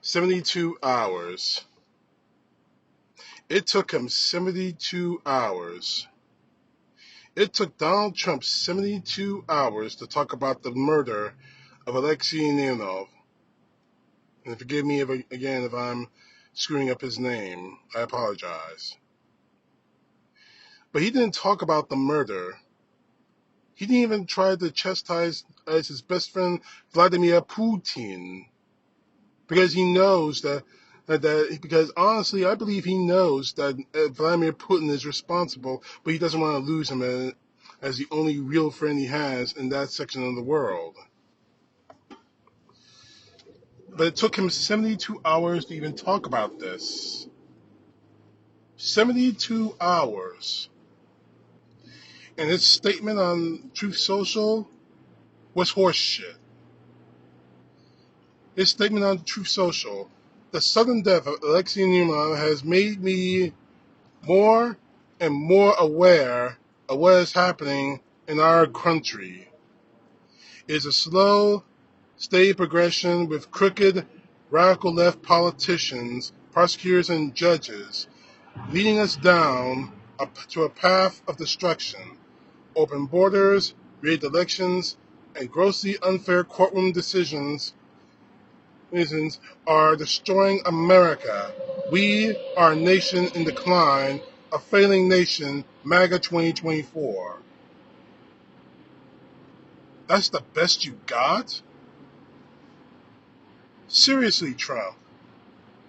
72 hours. It took him 72 hours. It took Donald Trump 72 hours to talk about the murder of Alexei Navalny. And forgive me again if I'm screwing up his name. I apologize. But he didn't talk about the murder. He didn't even try to chastise his best friend Vladimir Putin, because he knows because honestly, I believe he knows that Vladimir Putin is responsible, but he doesn't want to lose him as the only real friend he has in that section of the world. But it took him 72 hours to even talk about this. 72 hours. And his statement on Truth Social was horseshit. His statement on Truth Social: the sudden death of Alexei Navalny has made me more and more aware of what is happening in our country. It is a slow, steady progression with crooked, radical left politicians, prosecutors, and judges leading us down to a path of destruction. Open borders, rigged elections, and grossly unfair courtroom decisions are destroying America. We are a nation in decline, a failing nation, MAGA 2024. That's the best you got? Seriously, Trump,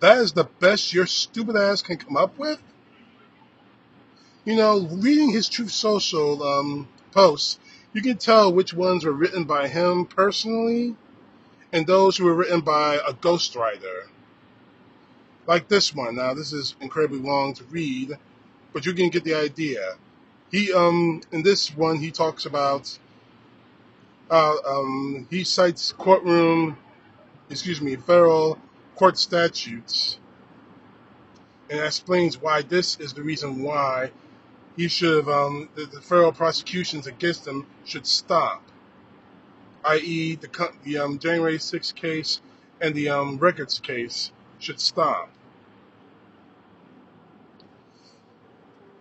that is the best your stupid ass can come up with? You know, reading his Truth Social posts, you can tell which ones were written by him personally and those who were written by a ghostwriter. Like this one. Now, this is incredibly long to read, but you can get the idea. He in this one he talks about he cites federal court statutes, and explains why this is the reason why he should have the federal prosecutions against him should stop, i.e. the January 6th case and the records case should stop.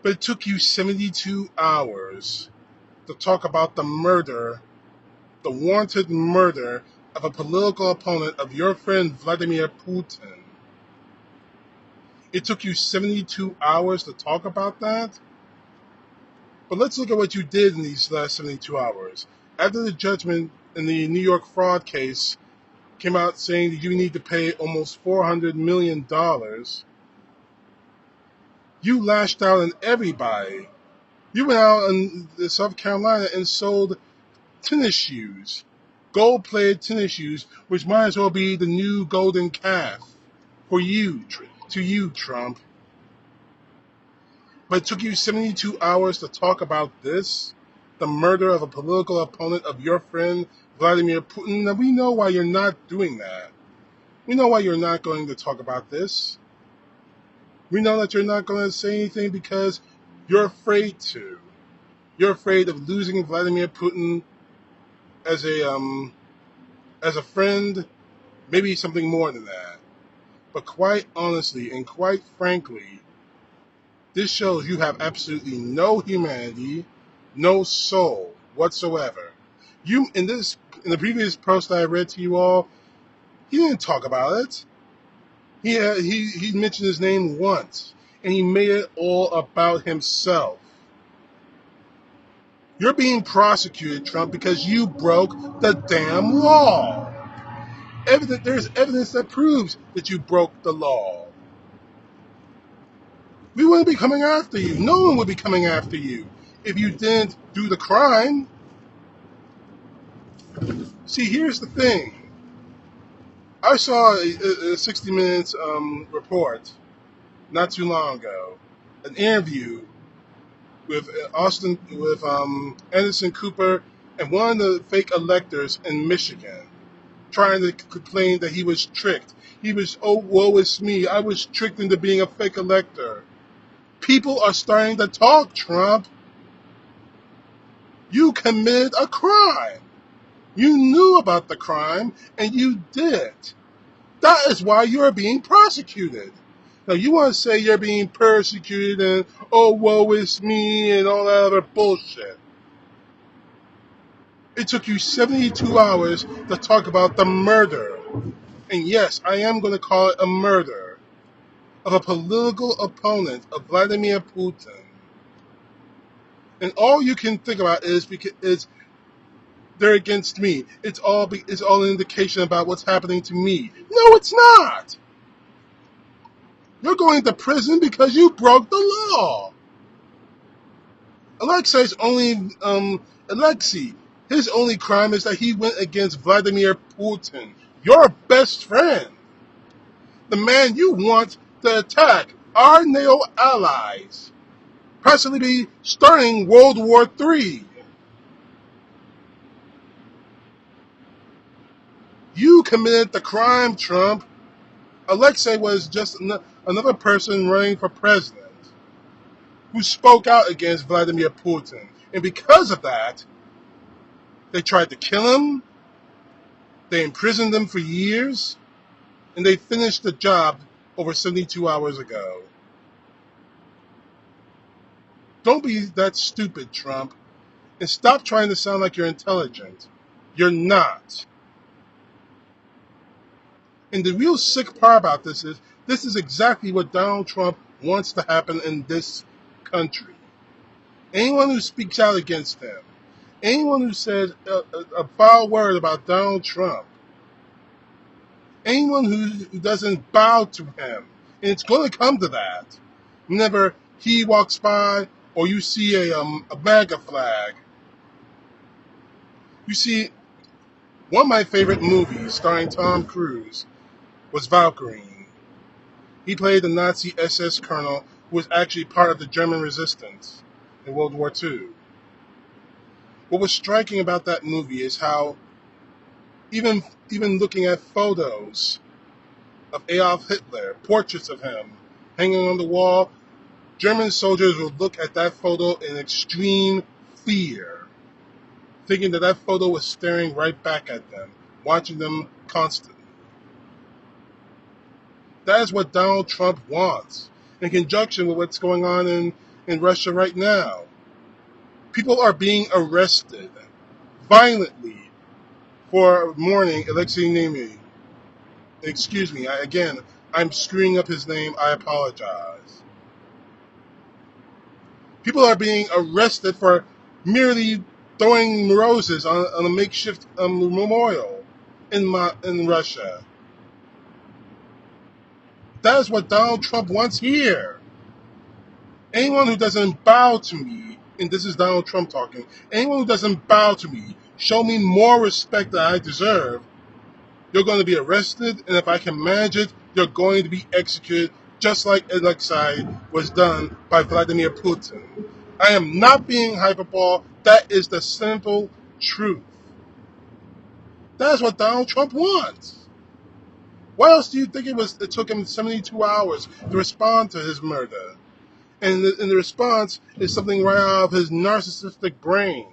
But it took you 72 hours to talk about the murder, the wanted murder of a political opponent of your friend Vladimir Putin. It took you 72 hours to talk about that? But let's look at what you did in these last 72 hours. After the judgment in the New York fraud case came out saying that you need to pay almost $400 million, you lashed out on everybody. You went out in South Carolina and sold tennis shoes, gold-plated tennis shoes, which might as well be the new golden calf for you, Trump. But it took you 72 hours to talk about this, the murder of a political opponent of your friend Vladimir Putin. Now, we know why you're not doing that. We know why you're not going to talk about this. We know that you're not going to say anything because you're afraid to. You're afraid of losing Vladimir Putin as a friend, maybe something more than that. But quite honestly and quite frankly, this shows you have absolutely no humanity, no soul whatsoever. You in the previous post that I read to you all, he didn't talk about it. He mentioned his name once, and he made it all about himself. You're being prosecuted, Trump, because you broke the damn law. There's evidence that proves that you broke the law. We wouldn't be coming after you. No one would be coming after you if you didn't do the crime. See, here's the thing. I saw a 60 Minutes report not too long ago, an interview with Anderson Cooper and one of the fake electors in Michigan, trying to complain that he was tricked. He was, oh, woe is me, I was tricked into being a fake elector. People are starting to talk, Trump. You committed a crime. You knew about the crime, and you did it. That is why you are being prosecuted. Now, you want to say you're being persecuted and, oh, woe is me, and all that other bullshit. It took you 72 hours to talk about the murder. And yes, I am going to call it a murder of a political opponent of Vladimir Putin. And all you can think about is they're against me. It's all an indication about what's happening to me. No, it's not. You're going to prison because you broke the law. Alexei's only Alexei. His only crime is that he went against Vladimir Putin, your best friend, the man you want to attack our NATO allies, possibly be starting World War III. You committed the crime, Trump. Alexei was just another person running for president who spoke out against Vladimir Putin. And because of that, they tried to kill him, they imprisoned him for years, and they finished the job over 72 hours ago. Don't be that stupid, Trump, and stop trying to sound like you're intelligent. You're not. And the real sick part about this is exactly what Donald Trump wants to happen in this country. Anyone who speaks out against him, anyone who says a foul word about Donald Trump, anyone who doesn't bow to him, and it's going to come to that. Whenever he walks by, or you see a MAGA flag, you see one of my favorite movies starring Tom Cruise was Valkyrie. He played the Nazi SS colonel who was actually part of the German resistance in World War II. What was striking about that movie is how even looking at photos of Adolf Hitler, portraits of him hanging on the wall, German soldiers would look at that photo in extreme fear, thinking that photo was staring right back at them, watching them constantly. That is what Donald Trump wants, in conjunction with what's going on in Russia right now. People are being arrested violently for mourning Alexei Navalny. Excuse me, I'm screwing up his name. I apologize. People are being arrested for merely throwing roses on a makeshift memorial in Russia. That is what Donald Trump wants here. Anyone who doesn't bow to me, and this is Donald Trump talking, anyone who doesn't bow to me, show me more respect than I deserve, you're going to be arrested, and if I can manage it, you're going to be executed, just like Alexei was done by Vladimir Putin. I am not being hyperbole. That is the simple truth. That is what Donald Trump wants. Why else do you think it took him 72 hours to respond to his murder? And the response is something right out of his narcissistic brain,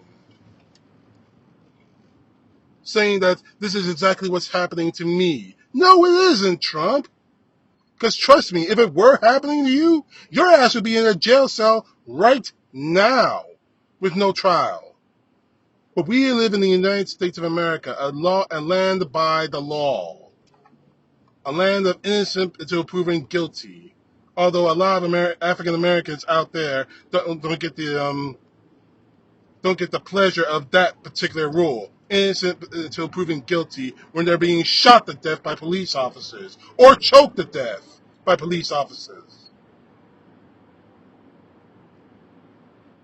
saying that this is exactly what's happening to me. No, it isn't, Trump. Because trust me, if it were happening to you, your ass would be in a jail cell right now with no trial. But we live in the United States of America, a land by the law. A land of innocent until proven guilty. Although a lot of African Americans out there don't get the pleasure of that particular rule. Innocent until proven guilty when they're being shot to death by police officers or choked to death by police officers.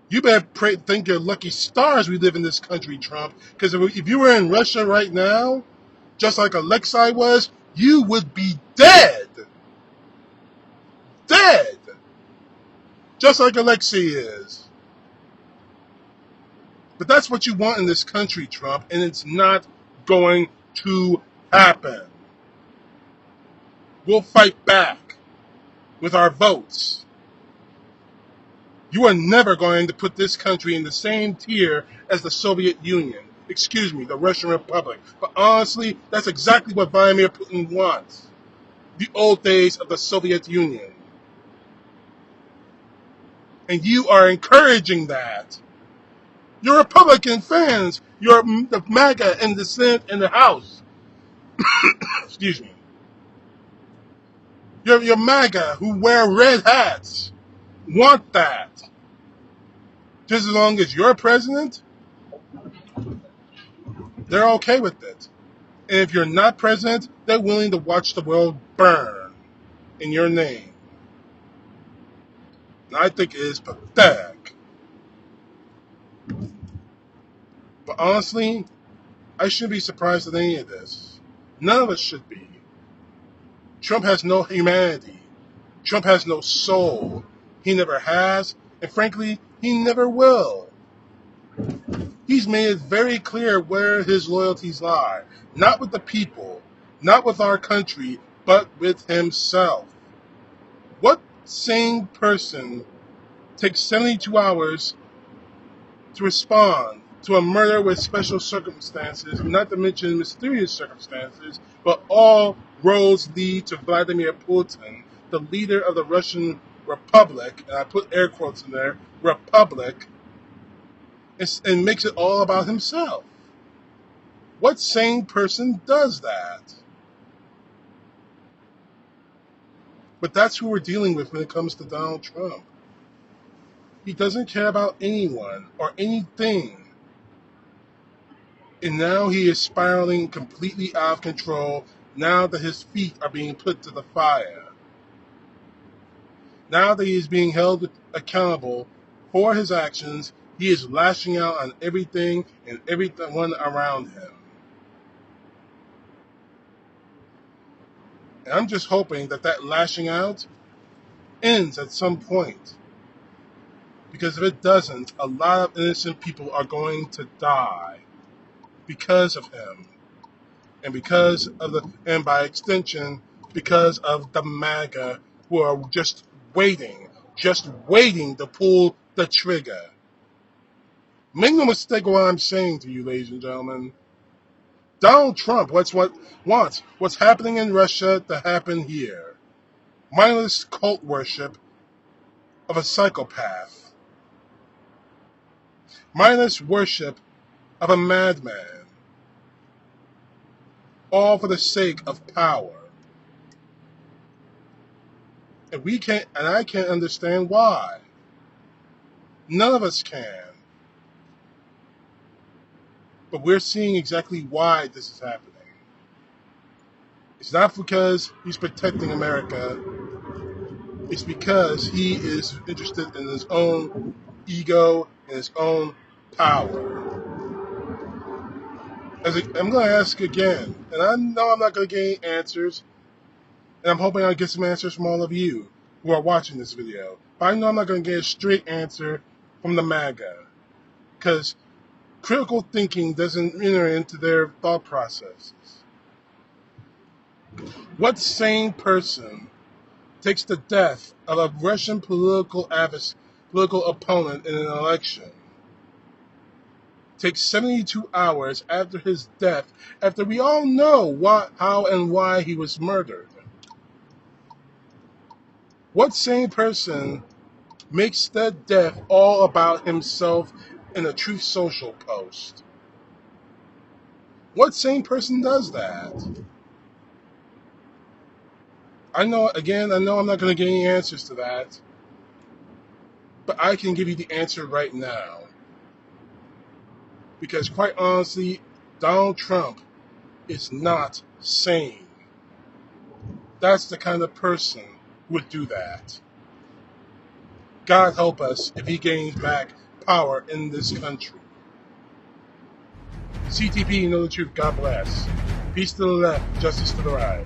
You better thank your lucky stars we live in this country, Trump. Because if you were in Russia right now, just like Alexei was, you would be dead. Dead. Just like Alexei is. But that's what you want in this country, Trump, and it's not going to happen. We'll fight back with our votes. You are never going to put this country in the same tier as the Soviet Union. Excuse me, the Russian Republic. But honestly, that's exactly what Vladimir Putin wants. the old days of the Soviet Union. And you are encouraging that. You're Republican fans. You're the MAGA in the Senate and the House. Excuse me. You're MAGA who wear red hats. Want that. Just as long as you're president, they're okay with it. And if you're not president, they're willing to watch the world burn in your name. And I think it is pathetic. But honestly, I shouldn't be surprised at any of this. None of us should be. Trump has no humanity. Trump has no soul. He never has, and frankly, he never will. He's made it very clear where his loyalties lie. Not with the people, not with our country, but with himself. What sane person takes 72 hours to respond to a murder with special circumstances, not to mention mysterious circumstances, but all roads lead to Vladimir Putin, the leader of the Russian Republic, and I put air quotes in there, Republic, and makes it all about himself? What sane person does that? But that's who we're dealing with when it comes to Donald Trump. He doesn't care about anyone or anything. And now he is spiraling completely out of control now that his feet are being put to the fire. Now that he is being held accountable for his actions, he is lashing out on everything and everyone around him. And I'm just hoping that that lashing out ends at some point. Because if it doesn't, a lot of innocent people are going to die because of him. And by extension, because of the MAGA who are just waiting to pull the trigger. Make no mistake what I'm saying to you, ladies and gentlemen. Donald Trump wants what's happening in Russia to happen here. Mindless cult worship of a psychopath. Mindless worship of a madman. All for the sake of power. And I can't understand why. None of us can. But we're seeing exactly why this is happening. It's not because he's protecting America. It's because he is interested in his own ego and his own power. I'm going to ask again, and I know I'm not going to get any answers, and I'm hoping I'll get some answers from all of you who are watching this video. But I know I'm not going to get a straight answer from the MAGA, because critical thinking doesn't enter into their thought processes. What sane person takes the death of a Russian political opponent in an election, takes 72 hours after his death, after we all know how and why he was murdered? What sane person makes that death all about himself in a Truth Social post? What sane person does that? I know I'm not going to get any answers to that, but I can give you the answer right now. Because quite honestly, Donald Trump is not sane. That's the kind of person who would do that. God help us if he gains back power in this country. CTP, you know the truth. God bless. Peace to the left, justice to the right.